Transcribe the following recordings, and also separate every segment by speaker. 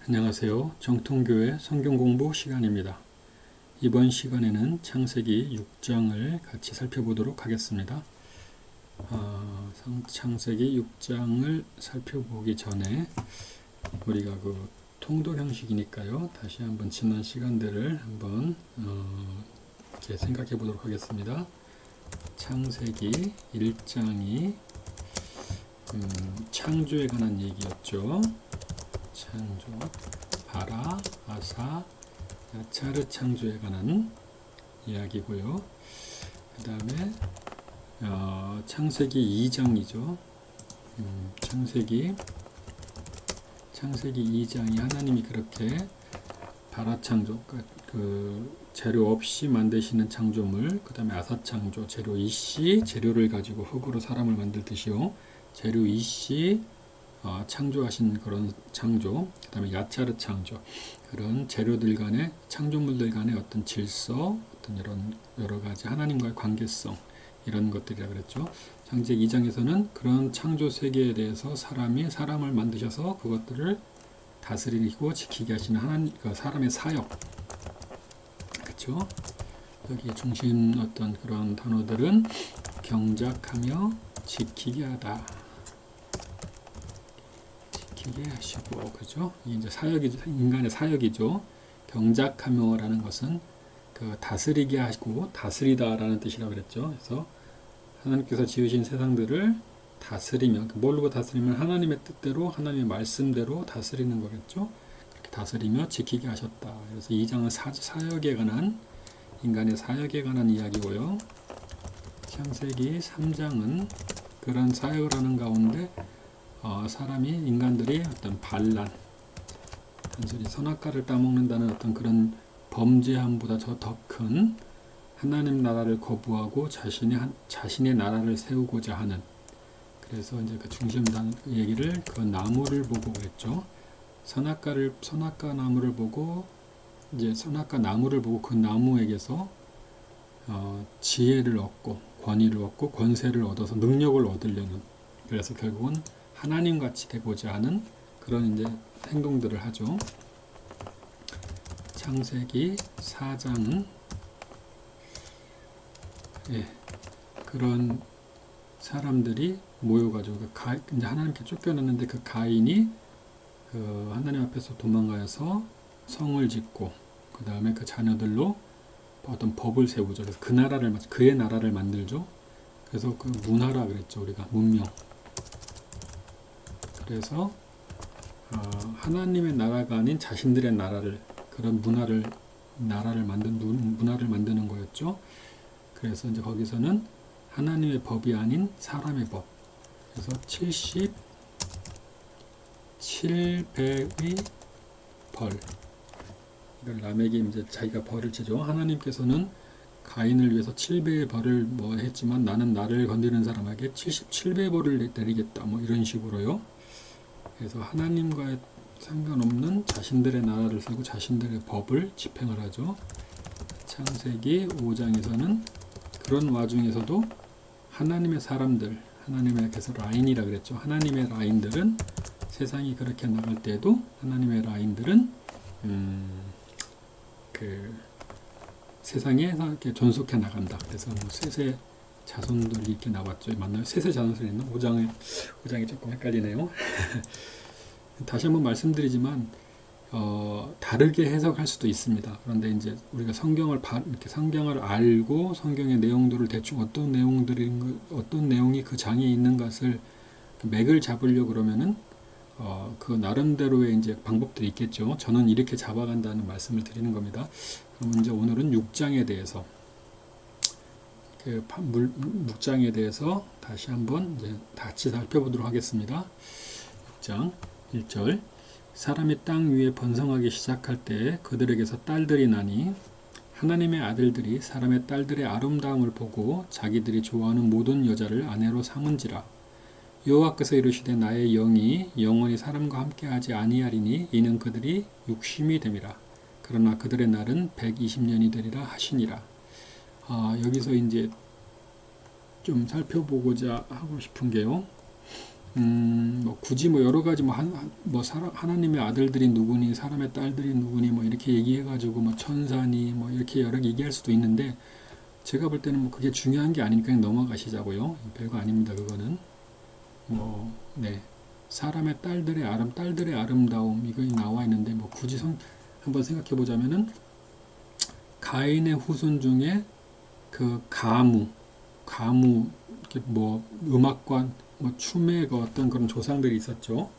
Speaker 1: 안녕하세요. 정통교회 성경공부 시간입니다. 이번 시간에는 창세기 6장을 같이 살펴보도록 하겠습니다. 창세기 6장을 살펴보기 전에 우리가 통독 형식이니까요. 다시 한번 지난 시간들을 한번 이렇게 생각해 보도록 하겠습니다. 창세기 1장이 창조에 관한 얘기였죠. 창조, 바라, 아사, 야차르 창조에 관한 이야기고요. 그 다음에 창세기 2장이죠. 창세기 2장이 하나님이 그렇게 바라 창조, 그 재료 없이 만드시는 창조물, 그 다음에 아사 창조, 재료 이씨, 재료를 가지고 흙으로 사람을 만들듯이요. 재료 이씨 창조하신 그런 창조, 그 다음에 야차르 창조, 그런 재료들 간의, 창조물들 간의 어떤 질서, 어떤 이런 여러 가지 하나님과의 관계성, 이런 것들이라 그랬죠. 창세기 2장에서는 그런 창조 세계에 대해서 사람이 사람을 만드셔서 그것들을 다스리고 지키게 하시는 하나님, 사람의 사역, 그렇죠. 여기 중심 어떤 그런 단어들은 경작하며 지키게 하다. 하시고, 그죠? 이게 이제 사역이죠. 인간의 사역이죠. 경작하며라는 것은 그 다스리게 하시고 다스리다라는 뜻이라고 그랬죠. 그래서 하나님께서 지으신 세상들을 다스리며, 뭘로 다스리면 하나님의 뜻대로, 하나님의 말씀대로 다스리는 거겠죠. 그렇게 다스리며 지키게 하셨다. 그래서 2장은 사역에 관한, 인간의 사역에 관한 이야기고요. 창세기 3장은 그런 사역을 하는 가운데 사람이, 인간들이 어떤 반란, 단순히 선악과를 따먹는다는 어떤 그런 범죄함보다 더 큰 하나님 나라를 거부하고 자신의 나라를 세우고자 하는, 그래서 이제 그 중심단 얘기를 그 나무를 보고 그랬죠. 선악과 나무를 보고, 이제 선악과 나무를 보고 그 나무에게서 지혜를 얻고 권위를 얻고 권세를 얻어서 능력을 얻으려는, 그래서 결국은 하나님같이 되고자 하는 그런 이제 행동들을 하죠. 창세기 4장은 그런 사람들이 모여가지고 이제 하나님께 쫓겨났는데 그 가인이 그 하나님 앞에서 도망가서 성을 짓고 그 다음에 그 자녀들로 어떤 법을 세우죠. 그래서 그의 나라를 만들죠. 그래서 그 문화라 그랬죠. 우리가 문명. 그래서 하나님의 나라가 아닌 자신들의 나라를, 그런 나라를 만드는 거였죠. 그래서 이제 거기서는 하나님의 법이 아닌 사람의 법. 그래서 77배의 벌. 이걸 라멕이 이제 자기가 벌을 치죠. 하나님께서는 가인을 위해서 7배의 벌을 했지만 나는 나를 건드리는 사람에게 77배의 벌을 내리겠다. 이런 식으로요. 그래서 하나님과의 상관없는 자신들의 나라를 세우고 자신들의 법을 집행을 하죠. 창세기 5장에서는 그런 와중에서도 하나님의 사람들, 그래서 라인이라 그랬죠. 하나님의 라인들은 세상이 그렇게 나갈 때도 하나님의 라인들은 그 세상에 이렇게 존속해 나간다. 그래서 셋의 자손들이 이렇게 나왔죠. 맞나요? 셋의 자손들이 있나? 5장이 조금 헷갈리네요. 다시 한번 말씀드리지만 다르게 해석할 수도 있습니다. 그런데 이제 우리가 이렇게 성경을 알고 성경의 내용들을 대충 어떤 내용이 그 장에 있는 것을 맥을 잡으려고 그러면은 그 나름대로의 이제 방법들이 있겠죠. 저는 이렇게 잡아간다는 말씀을 드리는 겁니다. 그럼 이제 오늘은 6장에 대해서, 그 6장에 대해서 다시 한번 이제 같이 살펴보도록 하겠습니다. 6장 1절. 사람이 땅 위에 번성하기 시작할 때 그들에게서 딸들이 나니 하나님의 아들들이 사람의 딸들의 아름다움을 보고 자기들이 좋아하는 모든 여자를 아내로 삼은지라. 여호와께서 이르시되 나의 영이 영원히 사람과 함께하지 아니하리니 이는 그들이 육심이 됨이라. 그러나 그들의 날은 120년이 되리라 하시니라. 여기서 이제 좀 살펴보고자 하고 싶은 게요. 뭐 굳이 뭐 여러 가지 하나님의 아들들이 누구니 사람의 딸들이 누구니 뭐 이렇게 얘기해가지고 뭐 천사니 뭐 이렇게 여러 개 얘기할 수도 있는데 제가 볼 때는 뭐 그게 중요한 게 아니니까 그냥 넘어가시자고요. 별거 아닙니다. 그거는 네, 사람의 딸들의 아름다움 이거 나와 있는데 뭐 굳이 한번 생각해 보자면은 가인의 후손 중에 그 가무 이렇게 뭐 음악관 뭐 춤의 그 어떤 그런 조상들이 있었죠.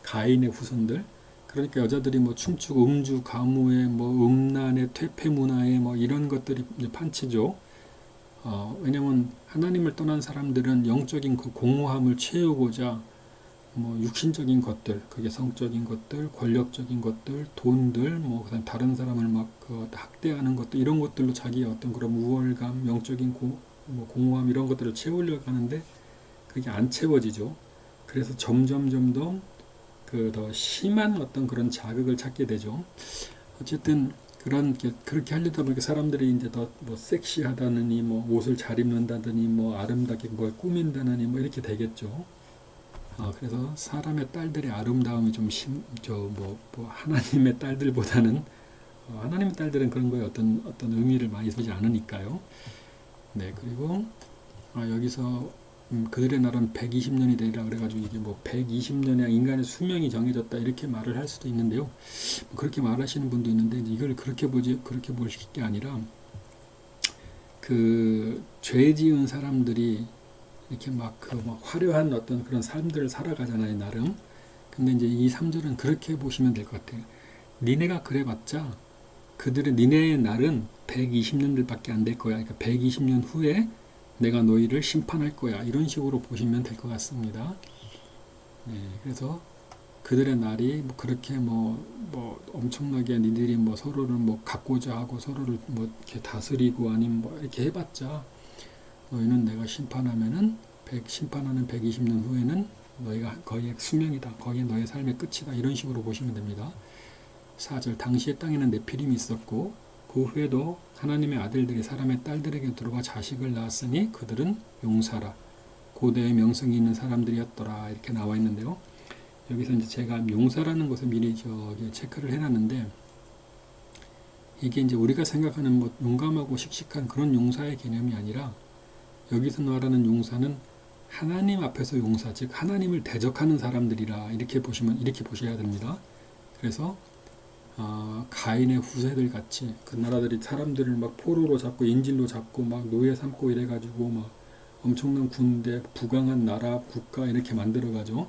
Speaker 1: 가인의 후손들. 그러니까 여자들이 뭐 춤추고 음주 가무에 뭐 음란의 퇴폐 문화에 뭐 이런 것들이 이제 판치죠. 왜냐면 하나님을 떠난 사람들은 영적인 그 공허함을 채우고자 뭐 육신적인 것들, 그게 성적인 것들, 권력적인 것들, 돈들, 뭐 그다음 다른 사람을 막 그 학대하는 것들 이런 것들로 자기의 어떤 그런 우월감, 영적인 뭐 공허함 이런 것들을 채우려고 하는데 그게 안 채워지죠. 그래서 점점 그 더 심한 어떤 그런 자극을 찾게 되죠. 어쨌든 그렇게 하려다 보니까 사람들이 이제 더 뭐 섹시하다느니 뭐 옷을 잘 입는다더니 뭐 아름답게 뭘 꾸민다느니 뭐 이렇게 되겠죠. 그래서 사람의 딸들의 아름다움이 뭐 하나님의 딸들보다는 하나님의 딸들은 그런 거에 어떤 의미를 많이 두지 않으니까요. 네, 그리고 여기서 그들의 날은 120년이 되리라 그래가지고 이게 뭐 120년의 인간의 수명이 정해졌다 이렇게 말을 할 수도 있는데요. 그렇게 말하시는 분도 있는데 이걸 그렇게 보실 게 아니라 그 죄 지은 사람들이 이렇게 막 화려한 어떤 그런 삶들을 살아가잖아요, 나름. 근데 이제 이 3절은 그렇게 보시면 될 것 같아요. 니네가 그래봤자 니네의 날은 120년들밖에 안 될 거야. 그러니까 120년 후에 내가 너희를 심판할 거야. 이런 식으로 보시면 될 것 같습니다. 네, 그래서 그들의 날이 뭐 그렇게 뭐 엄청나게 니들이 뭐 서로를 뭐 갖고자 하고 서로를 뭐 이렇게 다스리고 아니면 뭐 이렇게 해봤자 너희는 내가 심판하는 120년 후에는 너희가 거의 수명이다. 거기 너의 삶의 끝이다. 이런 식으로 보시면 됩니다. 4절 당시의 땅에는 네피림이 있었고 그 후에도 하나님의 아들들이 사람의 딸들에게 들어와 자식을 낳았으니 그들은 용사라. 고대의 명성이 있는 사람들이었더라. 이렇게 나와 있는데요. 여기서 이제 제가 용사라는 것을 미리 체크를 해놨는데 이게 이제 우리가 생각하는 뭐 용감하고 씩씩한 그런 용사의 개념이 아니라 여기서 말하는 용사는 하나님 앞에서 용사, 즉 하나님을 대적하는 사람들이라 이렇게 보셔야 됩니다. 그래서 가인의 후세들 같이 그 나라들이 사람들을 막 포로로 잡고 인질로 잡고 막 노예 삼고 이래가지고 막 엄청난 군대, 부강한 나라, 국가 이렇게 만들어가죠.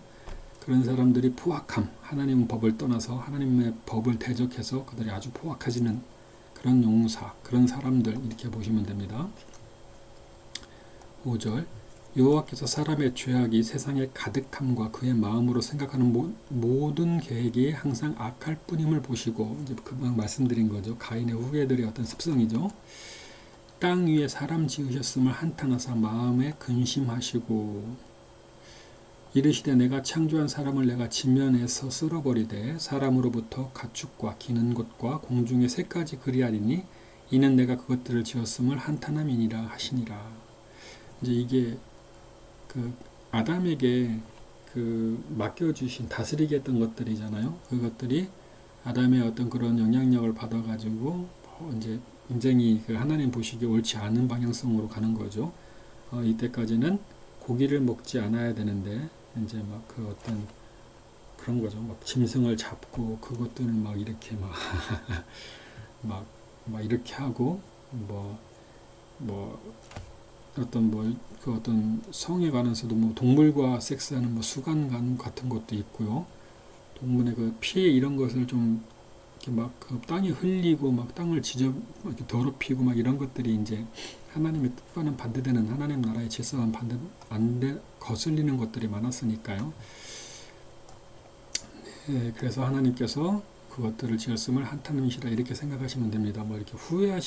Speaker 1: 그런 사람들이 포악함, 하나님 법을 떠나서 하나님의 법을 대적해서 그들이 아주 포악해지는 그런 용사, 그런 사람들 이렇게 보시면 됩니다. 5절 여호와께서 사람의 죄악이 세상에 가득함과 그의 마음으로 생각하는 모든 계획이 항상 악할 뿐임을 보시고 이제 금방 말씀드린 거죠. 가인의 후예들의 어떤 습성이죠. 땅 위에 사람 지으셨음을 한탄하사 마음에 근심하시고 이르시되 내가 창조한 사람을 내가 지면에서 쓸어버리되 사람으로부터 가축과 기는 것과 공중의 새까지 그리하리니 이는 내가 그것들을 지었음을 한탄함이니라 하시니라. 이제 이게 그 아담에게 그 맡겨주신 다스리게 했던 것들이잖아요. 그것들이 아담의 어떤 그런 영향력을 받아가지고 이제 굉장히 그 하나님 보시기에 옳지 않은 방향성으로 가는 거죠. 이때까지는 고기를 먹지 않아야 되는데 이제 막 그 어떤 그런 거죠. 막 짐승을 잡고 그것들을 막 이렇게 막 이렇게 하고 그 어떤 성에 관해서도 뭐 동물과 섹스하는 뭐 수간간 같은 것도 있고요. 동물의 그 피 이런 것을 좀 이렇게 막 그 땅에 흘리고 막 땅을 이렇게 더럽히고 막 이런 것들이 이제 하나님의 뜻과는 반대되는 하나님 나라의 질서와 거슬리는 것들이 많았으니까요. 네, 그래서 하나님께서 그것들을 지었음을 한탄함이시라 이렇게 생각하시면 됩니다. 뭐 이렇게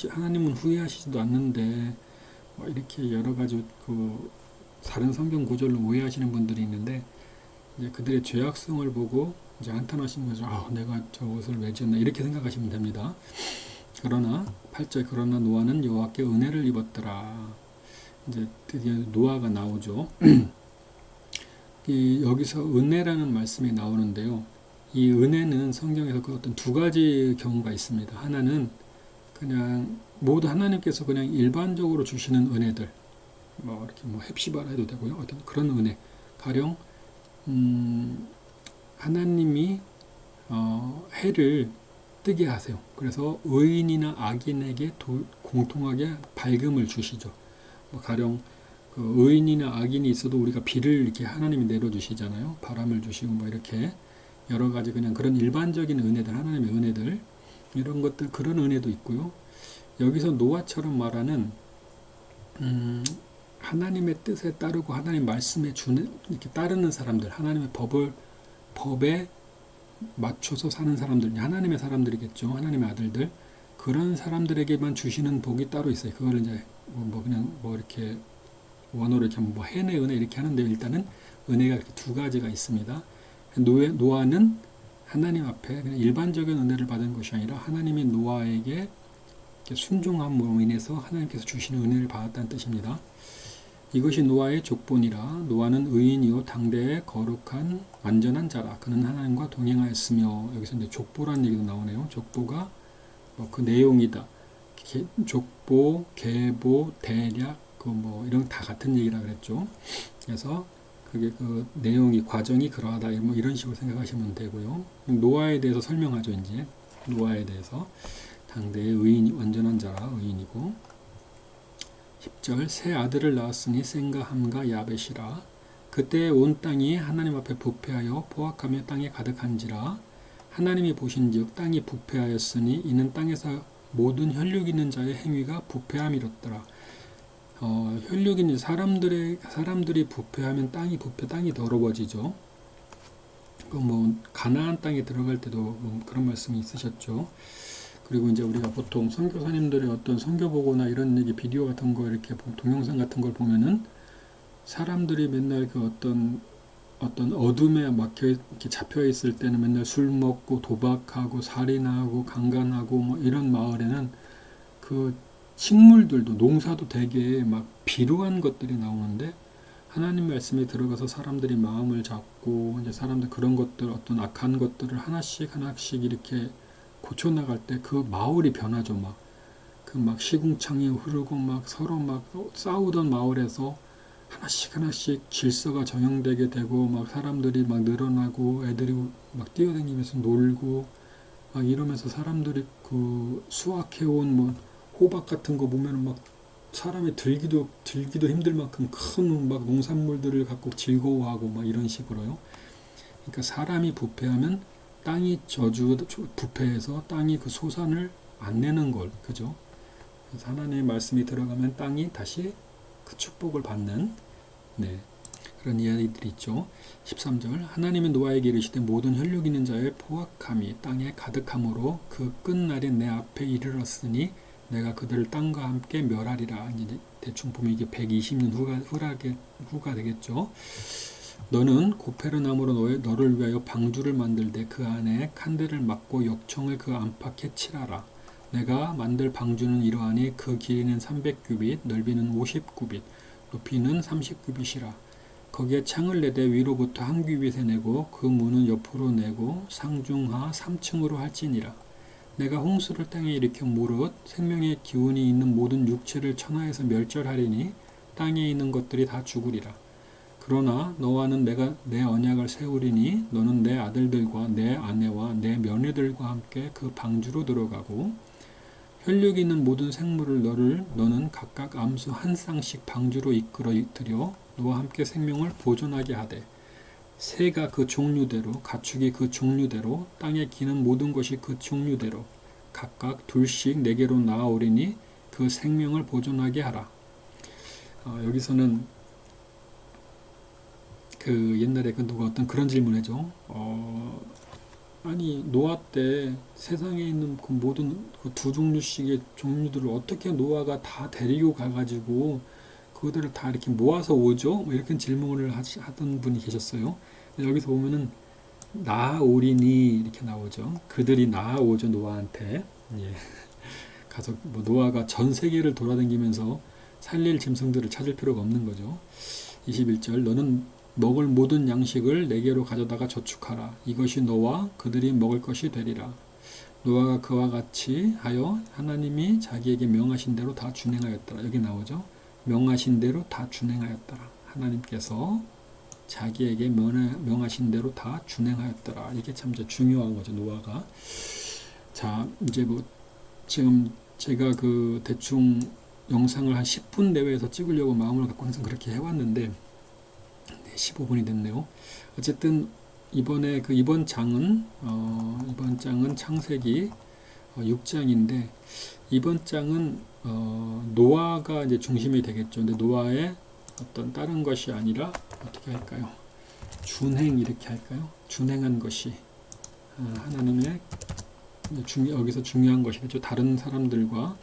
Speaker 1: 하나님은 후회하시지도 않는데 뭐 이렇게 여러 가지 그 다른 성경 구절로 오해하시는 분들이 있는데 이제 그들의 죄악성을 보고 이제 한탄하시는 거죠. 내가 저 옷을 왜 지었나 이렇게 생각하시면 됩니다. 그러나 8절 그러나 노아는 여호와께 은혜를 입었더라. 이제 드디어 노아가 나오죠. 여기서 은혜라는 말씀이 나오는데요. 이 은혜는 성경에서 그 어떤 두 가지 경우가 있습니다. 하나는 그냥 모두 하나님께서 그냥 일반적으로 주시는 은혜들, 뭐 이렇게 뭐 헵시바라 해도 되고요. 어떤 그런 은혜. 가령 하나님이 해를 뜨게 하세요. 그래서 의인이나 악인에게 공통하게 밝음을 주시죠. 뭐 가령 그 의인이나 악인이 있어도 우리가 비를 이렇게 하나님이 내려주시잖아요. 바람을 주시고 뭐 이렇게 여러 가지 그냥 그런 일반적인 은혜들, 하나님의 은혜들 이런 것들 그런 은혜도 있고요. 여기서 노아처럼 말하는 하나님의 뜻에 따르고 하나님 말씀에 이렇게 따르는 사람들, 하나님의 법에 맞춰서 사는 사람들, 하나님의 사람들이겠죠. 하나님의 아들들. 그런 사람들에게만 주시는 복이 따로 있어요. 그걸 이제 그냥 이렇게 원어로 이렇게 뭐 해내 은혜 이렇게 하는데 일단은 은혜가 이렇게 두 가지가 있습니다. 노아는 하나님 앞에 그냥 일반적인 은혜를 받은 것이 아니라 하나님이 노아에게 순종함으로 인해서 하나님께서 주시는 은혜를 받았다는 뜻입니다. 이것이 노아의 족본이라 노아는 의인이요 당대의 거룩한 완전한 자라. 그는 하나님과 동행하였으며 여기서 이제 족보라는 얘기도 나오네요. 족보가 그 내용이다. 족보, 계보, 대략 이런 다 같은 얘기라 그랬죠. 그래서 그게 그 내용이 과정이 그러하다 뭐 이런 식으로 생각하시면 되고요. 노아에 대해서 설명하죠. 이제 노아에 대해서 당대의 의인 완전한 자라 의인이고 10절 새 아들을 낳았으니 셈과 함과 야벳이라 그때 온 땅이 하나님 앞에 부패하여 포악하며 땅에 가득한지라 하나님이 보신즉 땅이 부패하였으니 이는 땅에서 모든 혈육 있는 자의 행위가 부패함이었더라. 혈육 있는 사람들이 부패하면 땅이 더러워지죠. 가나안 땅에 들어갈 때도 그런 말씀이 있으셨죠. 그리고 이제 우리가 보통 선교사님들의 어떤 선교 보고나 이런 얘기 비디오 같은 거 이렇게 동영상 같은 걸 보면은 사람들이 맨날 그 어떤 어둠에 이렇게 잡혀 있을 때는 맨날 술 먹고 도박하고 살인하고 강간하고 뭐 이런 마을에는 그 식물들도 농사도 되게 막 비루한 것들이 나오는데 하나님 말씀에 들어가서 사람들이 마음을 잡고 이제 사람들 그런 것들 어떤 악한 것들을 하나씩 이렇게 고쳐나갈 때 그 마을이 변하죠. 막 시궁창이 흐르고 막 서로 막 싸우던 마을에서 하나씩 질서가 정형되게 되고 막 사람들이 막 늘어나고 애들이 막 뛰어다니면서 놀고 막 이러면서 사람들이 그 수확해온 뭐 호박 같은 거 보면은 막 사람이 들기도 힘들 만큼 큰 막 농산물들을 갖고 즐거워하고 막 이런 식으로요. 그러니까 사람이 부패하면 땅이 부패해서 땅이 그 소산을 안 내는 걸, 그죠? 그래서 하나님의 말씀이 들어가면 땅이 다시 그 축복을 받는, 그런 이야기들이 있죠. 13절 하나님은 노아에게 이르시되 모든 혈육 있는 자의 포악함이 땅에 가득함으로 그 끝날이 내 앞에 이르렀으니 내가 그들을 땅과 함께 멸하리라. 이제 대충 보면 이게 120년 후가 되겠죠. 너는 고페르나무로 너를 위하여 방주를 만들되 그 안에 칸대를 막고 역청을 그 안팎에 칠하라. 내가 만들 방주는 이러하니 그 길이는 300규빗, 넓이는 50규빗, 높이는 30규빗이라. 거기에 창을 내되 위로부터 한 규빗에 내고 그 문은 옆으로 내고 상중하 3층으로 할지니라. 내가 홍수를 땅에 일으켜 무릇 생명의 기운이 있는 모든 육체를 천하에서 멸절하리니 땅에 있는 것들이 다 죽으리라. 그러나 너와는 내가 내 언약을 세우리니 너는 내 아들들과 내 아내와 내 며느들과 함께 그 방주로 들어가고 혈육 있는 모든 생물을 너는 각각 암수 한 쌍씩 방주로 이끌어 들여 너와 함께 생명을 보존하게 하되 새가 그 종류대로 가축이 그 종류대로 땅에 기는 모든 것이 그 종류대로 각각 둘씩 내게로 나아오리니 그 생명을 보존하게 하라. 여기서는 그 옛날에 그 누가 어떤 그런 질문해죠. 아니 노아 때 세상에 있는 그 모든 그 두 종류씩의 종류들을 어떻게 노아가 다 데리고 가가지고 그들을 다 이렇게 모아서 오죠? 뭐 이렇게 질문을 하던 분이 계셨어요. 여기서 보면은 나아오리니 이렇게 나오죠. 그들이 나아오죠 노아한테. 가서 뭐 노아가 전 세계를 돌아다니면서 살릴 짐승들을 찾을 필요가 없는 거죠. 21절 너는 먹을 모든 양식을 내게로 가져다가 저축하라. 이것이 너와 그들이 먹을 것이 되리라. 노아가 그와 같이 하여 하나님이 자기에게 명하신 대로 다 준행하였더라. 여기 나오죠. 명하신 대로 다 준행하였더라. 하나님께서 자기에게 명하신 대로 다 준행하였더라. 이게 참 중요한 거죠. 노아가. 자, 이제 뭐 지금 제가 그 대충 영상을 한 10분 내외에서 찍으려고 마음을 갖고 항상 그렇게 해왔는데 15분이 됐네요. 어쨌든 이번 장은 창세기 6장인데 이번 장은 노아가 이제 중심이 되겠죠. 근데 노아의 어떤 다른 것이 아니라 어떻게 할까요? 준행 이렇게 할까요? 준행한 것이 하나님의 여기서 중요한 것이겠죠. 다른 사람들과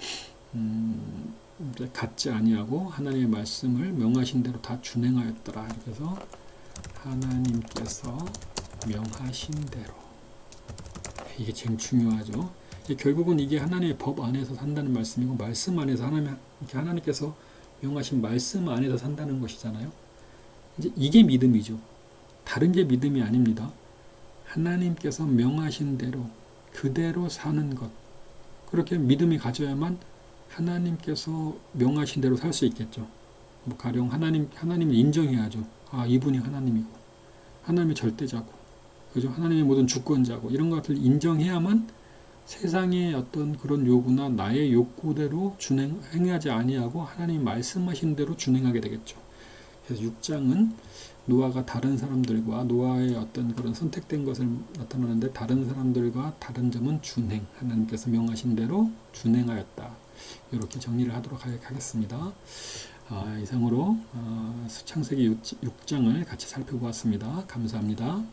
Speaker 1: 같지 아니하고 하나님의 말씀을 명하신 대로 다 준행하였더라. 그래서 하나님께서 명하신 대로 이게 제일 중요하죠. 결국은 이게 하나님의 법 안에서 산다는 말씀이고 말씀 안에서 하나님께서 명하신 말씀 안에서 산다는 것이잖아요. 이제 이게 믿음이죠. 다른 게 믿음이 아닙니다. 하나님께서 명하신 대로 그대로 사는 것. 그렇게 믿음이 가져야만 하나님께서 명하신 대로 살 수 있겠죠. 뭐 가령 하나님을 인정해야죠. 아, 이분이 하나님이고, 하나님의 절대자고, 그죠? 하나님의 모든 주권자고, 이런 것들을 인정해야만 세상의 어떤 그런 요구나 나의 욕구대로 행하지 아니하고 하나님 말씀하신 대로 준행하게 되겠죠. 그래서 6장은 노아가 다른 사람들과 노아의 어떤 그런 선택된 것을 나타나는데 다른 사람들과 다른 점은 준행. 하나님께서 명하신 대로 준행하였다. 이렇게 정리를 하도록 하겠습니다. 이상으로 창세기 6장을 같이 살펴보았습니다. 감사합니다.